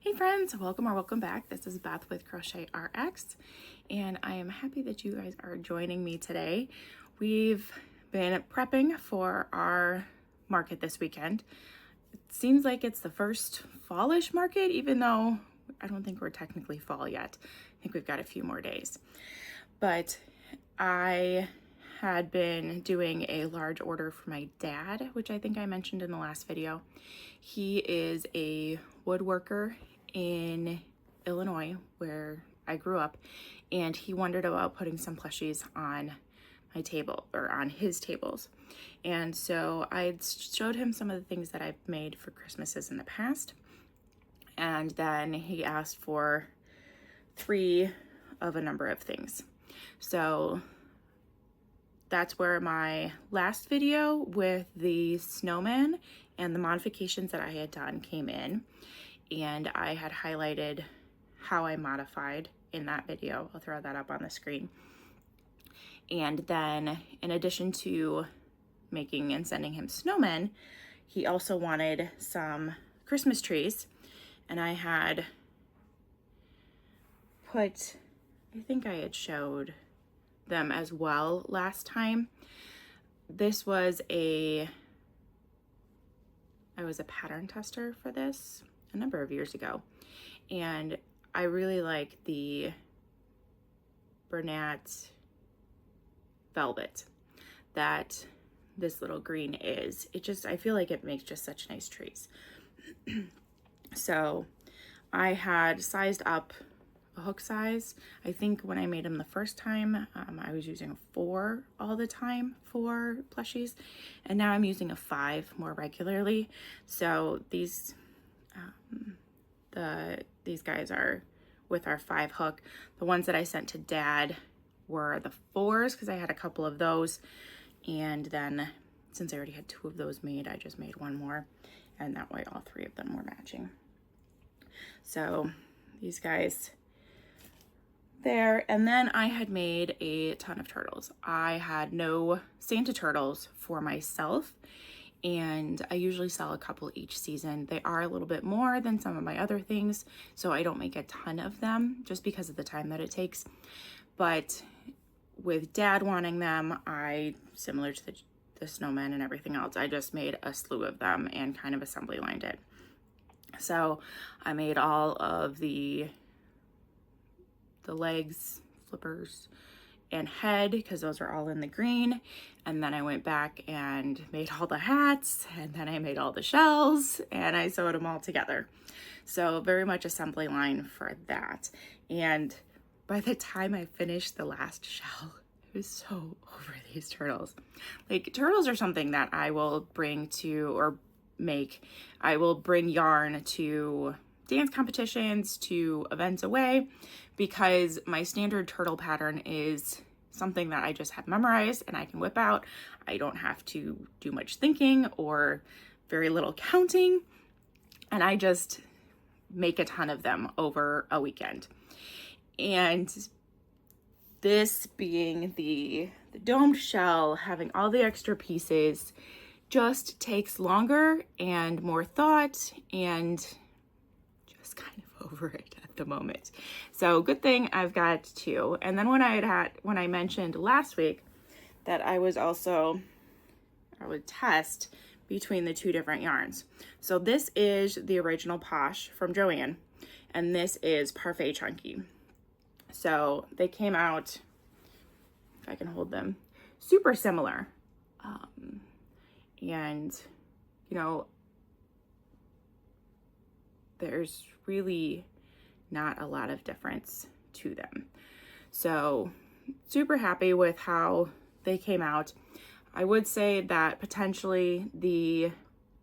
Hey friends, welcome or welcome back. This is Beth with crochetrx, and I am happy that you guys are joining me today. We've been prepping for our market this weekend. It seems like it's the first fallish market, even though I don't think we're technically fall yet. I think we've got a few more days. But I had been doing a large order for my dad, which I think I mentioned in the last video. He is a woodworker in Illinois, where I grew up, and he wondered about putting some plushies on my table, or on his tables. And so I showed him some of the things that I've made for Christmases in the past, and then he asked for 3 of a number of things. So that's where my last video with the snowman and the modifications that I had done came in, and I had highlighted how I modified in that video. I'll throw that up on the screen. And then in addition to making and sending him snowmen, he also wanted some Christmas trees, and I had put, I think I had showed them as well last time. This was I was a pattern tester for this a number of years ago, and I really like the Bernat velvet that this little green is. I feel like it makes just such nice trees. So I had sized up a hook size. I think when I made them the first time, I was using a 4 all the time for plushies, and now I'm using a 5 more regularly. So these guys are with our 5 hook. The ones that I sent to Dad were the 4s because I had a couple of those, and then since I already had 2 of those made, I just made 1 more, and that way all 3 of them were matching. So these guys there. And then I had made a ton of turtles. I had no Santa turtles for myself, and I usually sell a couple each season. They are a little bit more than some of my other things, so I don't make a ton of them just because of the time that it takes. But with Dad wanting them, similar to the snowman and everything else, I just made a slew of them and kind of assembly lined it. So I made all of the legs, flippers, and head, because those are all in the green. And then I went back and made all the hats, and then I made all the shells, and I sewed them all together. So very much assembly line for that. And by the time I finished the last shell, I was so over these turtles. Like, turtles are something that I will bring to, or make, I will bring yarn to dance competitions, to events away, because my standard turtle pattern is something that I just have memorized and I can whip out. I don't have to do much thinking or very little counting, and I just make a ton of them over a weekend. And this being the domed shell, having all the extra pieces, just takes longer and more thought, and just kind of over it at the moment. So good thing I've got 2. And then when I mentioned last week that I would test between the 2 different yarns. So this is the original Posh from Joann, and this is Parfait Chunky. So they came out, if I can hold them, super similar. And you know, there's really not a lot of difference to them. So super happy with how they came out. I would say that potentially the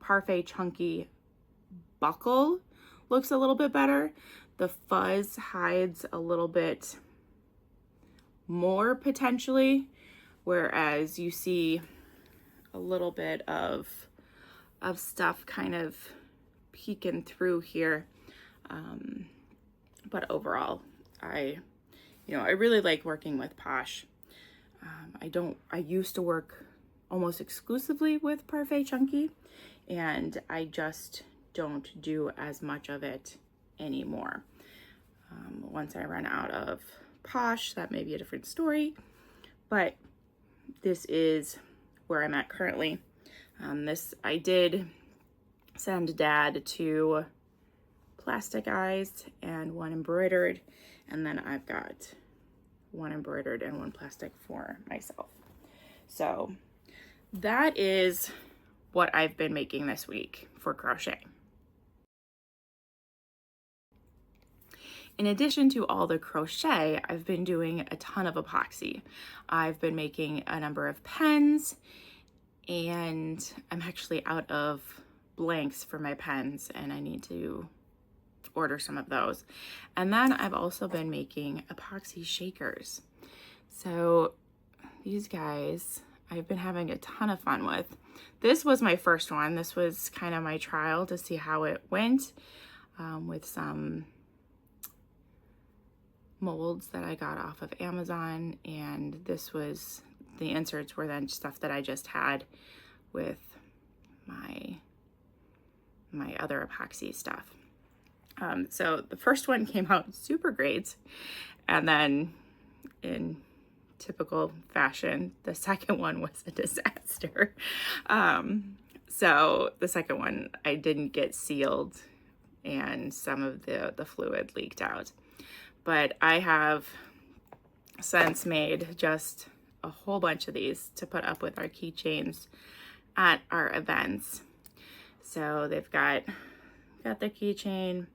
Parfait Chunky buckle looks a little bit better. The fuzz hides a little bit more potentially, whereas you see a little bit of stuff kind of peeking through here. But overall, I really like working with Posh. I used to work almost exclusively with Parfait Chunky, and I just don't do as much of it anymore. Once I run out of Posh, that may be a different story, but this is where I'm at currently. I did send Dad 2 plastic eyes and 1 embroidered, and then I've got 1 embroidered and 1 plastic for myself. So that is what I've been making this week for crochet. In addition to all the crochet, I've been doing a ton of epoxy. I've been making a number of pens, and I'm actually out of blanks for my pens, and I need to order some of those. And then I've also been making epoxy shakers. So these guys I've been having a ton of fun with. This was my first one. This was kind of my trial to see how it went, with some molds that I got off of Amazon, and the inserts were then stuff that I just had with my other epoxy stuff. So the first one came out super great, and then in typical fashion, the second one was a disaster. So the second one, I didn't get sealed, and some of the fluid leaked out. But I have since made just a whole bunch of these to put up with our keychains at our events. So they've got their keychain,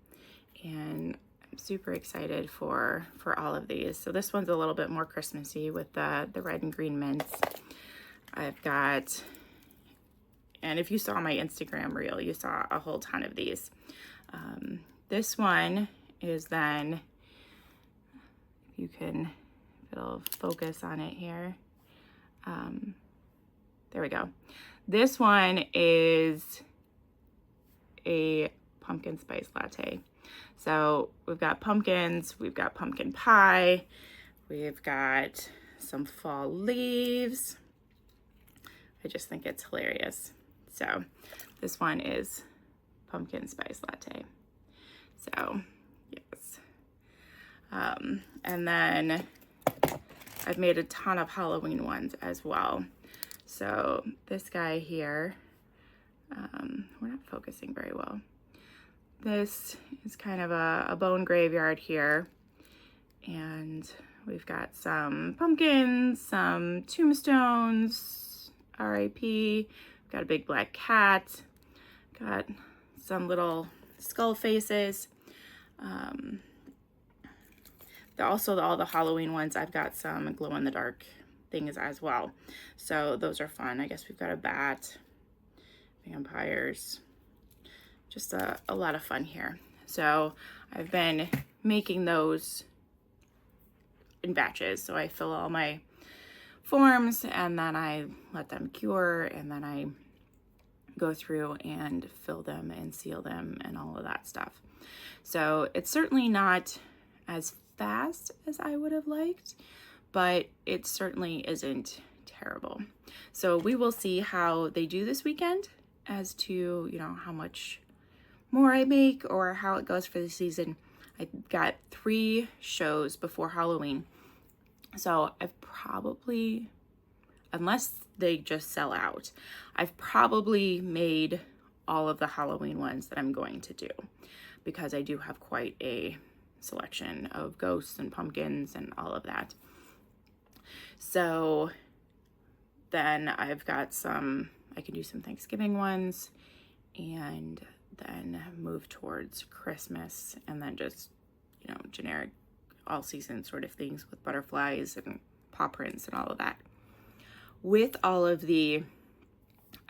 and I'm super excited for all of these. So this one's a little bit more Christmassy with the red and green mints. I've got, and if you saw my Instagram reel, you saw a whole ton of these. This one is then, it'll focus on it here. There we go. This one is a pumpkin spice latte. So we've got pumpkins, we've got pumpkin pie, we've got some fall leaves. I just think it's hilarious. So this one is pumpkin spice latte. So yes. And then I've made a ton of Halloween ones as well. So this guy here, we're not focusing very well. This is kind of a bone graveyard here, and we've got some pumpkins, some tombstones, R.I.P., got a big black cat, got some little skull faces. Also, all the Halloween ones, I've got some glow-in-the-dark things as well. So those are fun. I guess we've got a bat, vampires, just a lot of fun here. So I've been making those in batches. So I fill all my forms, and then I let them cure, and then I go through and fill them and seal them and all of that stuff. So it's certainly not as fast as I would have liked, but it certainly isn't terrible. So we will see how they do this weekend as to, how much more I make or how it goes for the season. I got 3 shows before Halloween. So I've probably, unless they just sell out, I've probably made all of the Halloween ones that I'm going to do, because I do have quite a selection of ghosts and pumpkins and all of that. So then I've got I can do some Thanksgiving ones, and then move towards Christmas, and then just, generic all season sort of things with butterflies and paw prints and all of that. With all of the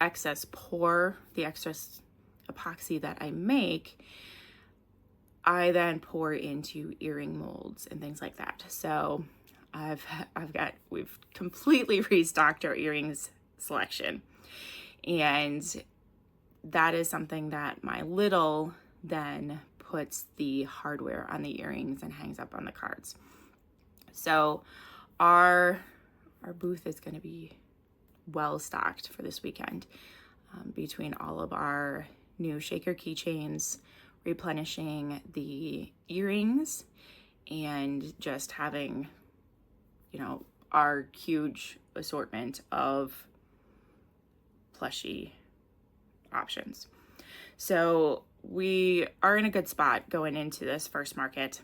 excess epoxy that I make, I then pour into earring molds and things like that. So we've completely restocked our earrings selection, and that is something that my little then puts the hardware on the earrings and hangs up on the cards. So our booth is going to be well stocked for this weekend, between all of our new shaker keychains. replenishing the earrings, and just having, our huge assortment of plushie options. So we are in a good spot going into this first market.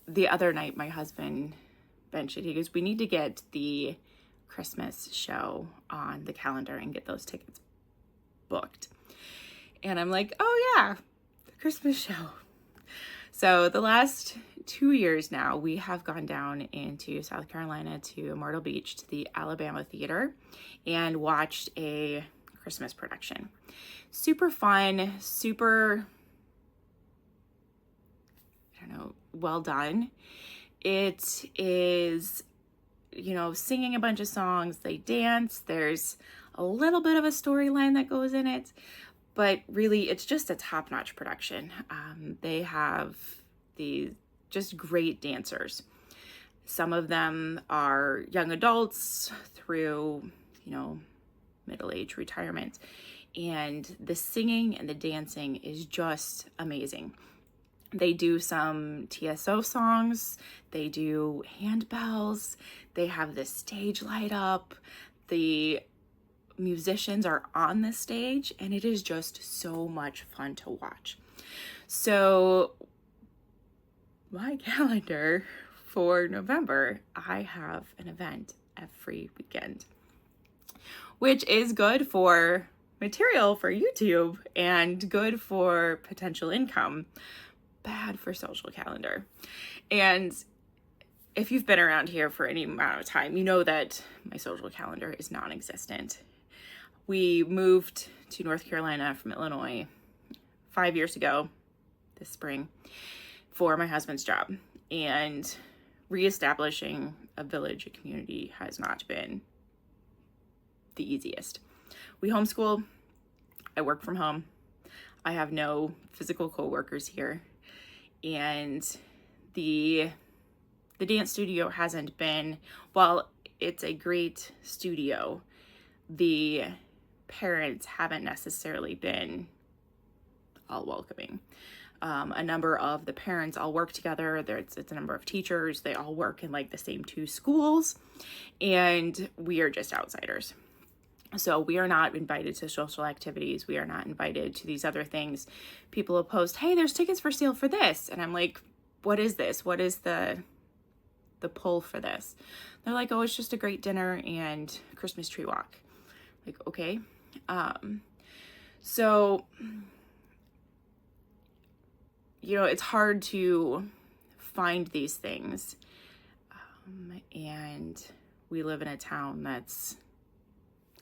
The other night, my husband mentioned, he goes, we need to get the Christmas show on the calendar and get those tickets booked. And I'm like, oh yeah, the Christmas show. So the last 2 years now, we have gone down into South Carolina to Myrtle Beach to the Alabama Theater and watched a Christmas production. Super fun, super, well done. It is, singing a bunch of songs, they dance, there's a little bit of a storyline that goes in it, but really it's just a top-notch production. They have these just great dancers. Some of them are young adults through, middle-age retirement. And the singing and the dancing is just amazing. They do some TSO songs, they do handbells, they have the stage light up, the musicians are on the stage, and it is just so much fun to watch. So my calendar for November, I have an event every weekend, which is good for material for YouTube and good for potential income, bad for social calendar. And if you've been around here for any amount of time, you know that my social calendar is non-existent. We moved to North Carolina from Illinois 5 years ago this spring for my husband's job, and reestablishing a village, a community, has not been the easiest. We homeschool. I work from home. I have no physical coworkers here, and the dance studio hasn't been, while it's a great studio, the parents haven't necessarily been all welcoming. A number of the parents all work together. It's a number of teachers. They all work in like the same 2 schools, and we are just outsiders. So we are not invited to social activities. We are not invited to these other things. People will post, hey, there's tickets for sale for this. And I'm like, what is this? What is the pull for this? They're like, oh, it's just a great dinner and Christmas tree walk. Like, okay. So, it's hard to find these things. And we live in a town that's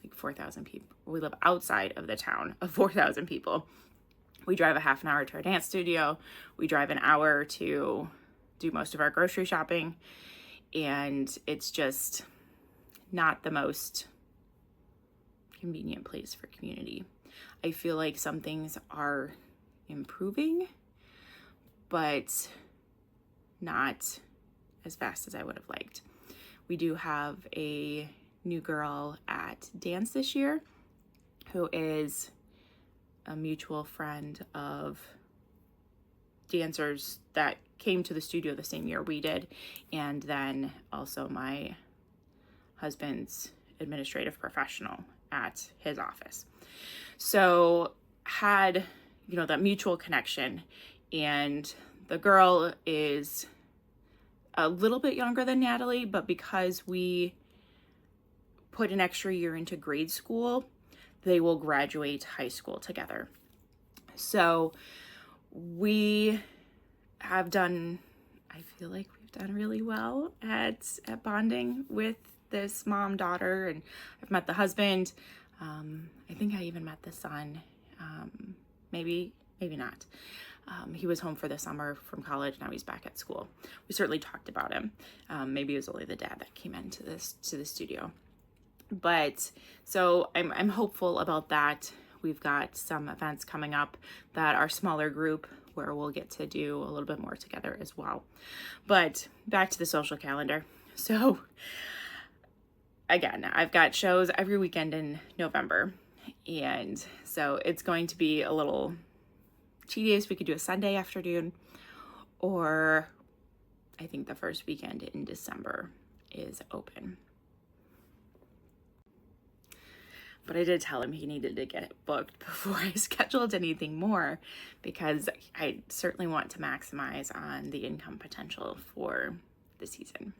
like 4,000 people. We live outside of the town of 4,000 people. We drive a half an hour to our dance studio. We drive an hour to do most of our grocery shopping. And it's just not the most convenient place for community. I feel like some things are improving, but not as fast as I would have liked. We do have a new girl at dance this year who is a mutual friend of dancers that came to the studio the same year we did, and then also my husband's administrative professional at his office. So had, that mutual connection, and the girl is a little bit younger than Natalie, but because we put an extra year into grade school, they will graduate high school together. So we have done, I feel like we've done really well at bonding with this mom-daughter, and I've met the husband. I think I even met the son. Maybe not. He was home for the summer from college. Now he's back at school. We certainly talked about him. Maybe it was only the dad that came into the studio. But so I'm hopeful about that. We've got some events coming up that are smaller group where we'll get to do a little bit more together as well. But back to the social calendar. So again, I've got shows every weekend in November. And so it's going to be a little tedious, we could do a Sunday afternoon, or I think the first weekend in December is open. But I did tell him he needed to get it booked before I scheduled anything more, because I certainly want to maximize on the income potential for the season.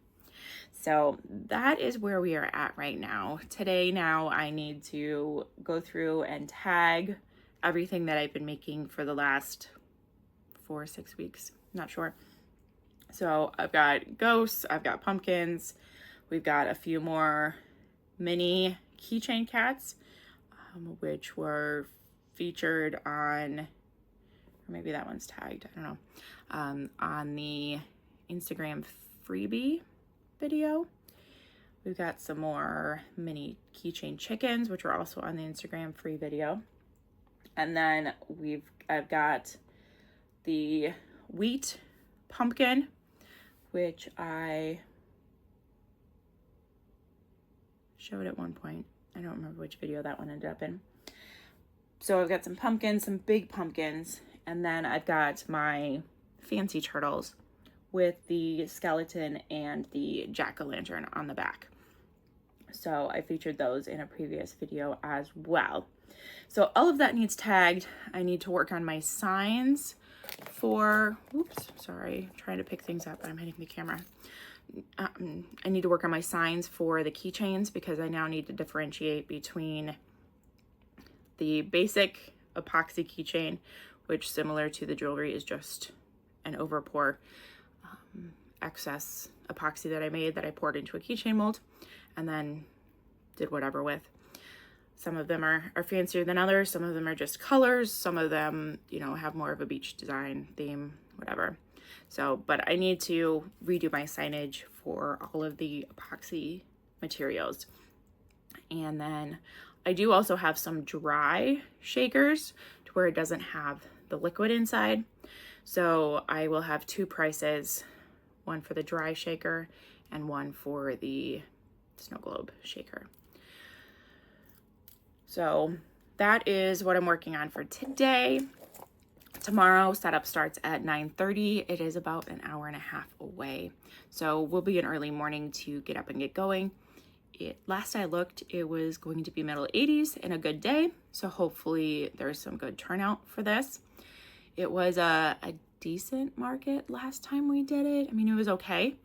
So that is where we are at right now. Today now I need to go through and tag everything that I've been making for the last 4 or 6 weeks, not sure. So I've got ghosts, I've got pumpkins, we've got a few more mini keychain cats, which were featured on, or maybe that one's tagged, I don't know, on the Instagram freebie video. We've got some more mini keychain chickens, which are also on the Instagram free video. And then I've got the wheat pumpkin, which I showed at one point. I don't remember which video that one ended up in. So I've got some pumpkins, some big pumpkins, and then I've got my fancy turtles with the skeleton and the jack-o'-lantern on the back. So I featured those in a previous video as well. So all of that needs tagged. I need to work on my signs for, oops, sorry, I'm trying to pick things up, but I'm hitting the camera. I need to work on my signs for the keychains, because I now need to differentiate between the basic epoxy keychain, which, similar to the jewelry, is just an overpour excess epoxy that I made that I poured into a keychain mold and then did whatever with. Some of them are fancier than others. Some of them are just colors. Some of them, you know, have more of a beach design theme, whatever. So, but I need to redo my signage for all of the epoxy materials. And then I do also have some dry shakers to where it doesn't have the liquid inside. So I will have 2 prices, one for the dry shaker and one for the snow globe shaker. So that is what I'm working on for today. Tomorrow setup starts at 9:30. It is about an hour and a half away. So we'll be an early morning to get up and get going. Last I looked, it was going to be middle 80s and a good day. So hopefully there's some good turnout for this. It was a decent market last time we did it. I mean, it was okay,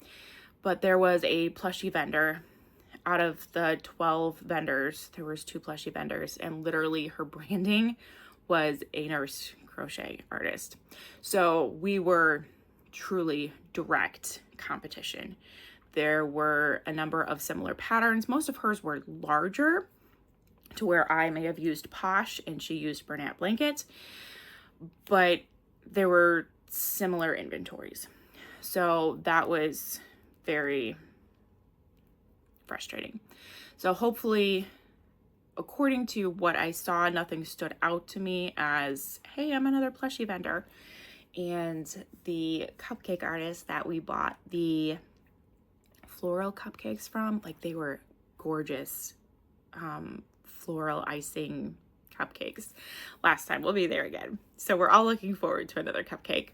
but there was a plushie vendor. Out of the 12 vendors, there was 2 plushie vendors, and literally her branding was a nurse crochet artist. So we were truly direct competition. There were a number of similar patterns. Most of hers were larger, to where I may have used Posh and she used Bernat Blanket, but there were similar inventories. So that was very frustrating. So hopefully, according to what I saw, nothing stood out to me as, hey, I'm another plushie vendor. And the cupcake artist that we bought the floral cupcakes from, like, they were gorgeous floral icing cupcakes last time. We'll be there again. So we're all looking forward to another cupcake.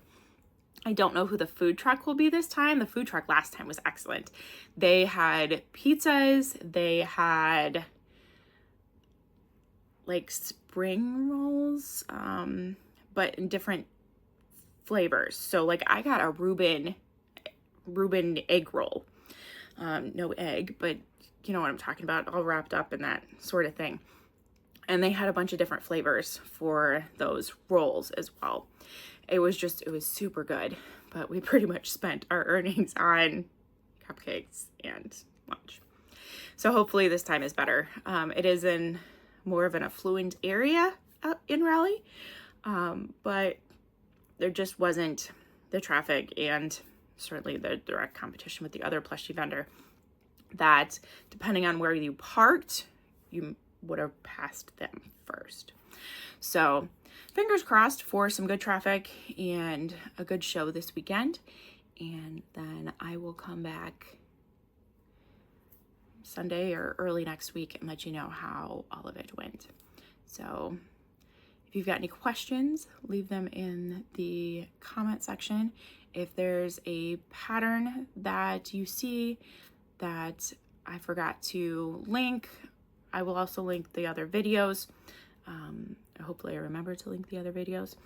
I don't know who the food truck will be this time. The food truck last time was excellent. They had pizzas, they had like spring rolls, but in different flavors. So like I got a Reuben egg roll. No egg, but you know what I'm talking about, all wrapped up in that sort of thing. And they had a bunch of different flavors for those rolls as well. It was super good, but we pretty much spent our earnings on cupcakes and lunch. So hopefully this time is better. It is in more of an affluent area in Raleigh, but there just wasn't the traffic and certainly the direct competition with the other plushie vendor that, depending on where you parked, you would have passed them first. So fingers crossed for some good traffic and a good show this weekend. And then I will come back Sunday or early next week and let you know how all of it went. So If you've got any questions, leave them in the comment section. If there's a pattern that you see that I forgot to link, I will also link the other videos. Hopefully I remember to link the other videos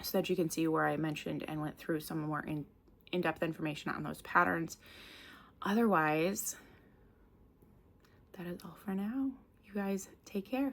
so that you can see where I mentioned and went through some more in-depth information on those patterns. Otherwise, that is all for now. You guys take care.